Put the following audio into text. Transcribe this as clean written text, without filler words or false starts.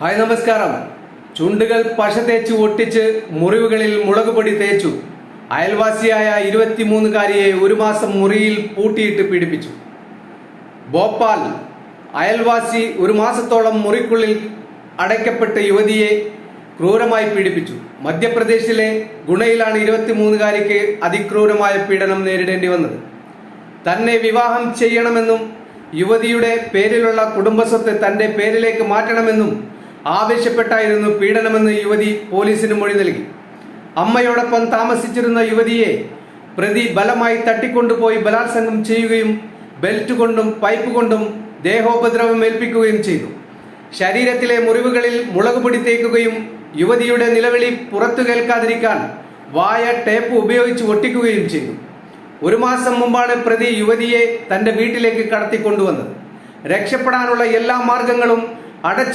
Hi നമസ്കാരം. ചുണ്ടുകൾ പശ തേച്ച് ഒട്ടിച്ച് മുറിവുകളിൽ മുളകുപൊടി തേച്ചു. അയൽവാസിയായ 23-കാരിയെ 1 മാസം മുറിയിൽ പൂട്ടിയിട്ട് പീഡിപ്പിച്ചു. ഭോപ്പാൽ അയൽവാസി 1 മാസത്തോളം മുറിക്കുള്ളിൽ അടയ്ക്കപ്പെട്ട യുവതിയെ ക്രൂരമായി പീഡിപ്പിച്ചു. മധ്യപ്രദേശിലെ ഗുണയിലാണ് 23-കാരിക്ക് അതിക്രൂരമായ പീഡനം നേരിടേണ്ടി വന്നത്. തന്നെ വിവാഹം ചെയ്യണമെന്നും യുവതിയുടെ പേരിലുള്ള കുടുംബസ്വത്ത് തന്റെ പേരിലേക്ക് മാറ്റണമെന്നും ആവശ്യപ്പെട്ടായിരുന്നു പീഡനമെന്ന് യുവതി പോലീസിന് മൊഴി നൽകി. അമ്മയോടൊപ്പം താമസിച്ചിരുന്ന യുവതിയെ പ്രതി ബലമായി തട്ടിക്കൊണ്ടുപോയി ബലാത്സംഗം ചെയ്യുകയും ബെൽറ്റ് കൊണ്ടും പൈപ്പ് കൊണ്ടും ദേഹോപദ്രവം ഏൽപ്പിക്കുകയും ചെയ്തു. ശരീരത്തിലെ മുറിവുകളിൽ മുളകുപൊടി തേക്കുകയും യുവതിയുടെ നിലവിളി പുറത്തു കേൾക്കാതിരിക്കാൻ വായ ടേപ്പ് ഉപയോഗിച്ച് ഒട്ടിക്കുകയും ചെയ്തു. 1 മാസം മുമ്പാണ് പ്രതി യുവതിയെ തന്റെ വീട്ടിലേക്ക് കടത്തിക്കൊണ്ടുവന്നത്. രക്ഷപ്പെടാനുള്ള എല്ലാ മാർഗങ്ങളും അടച്ചു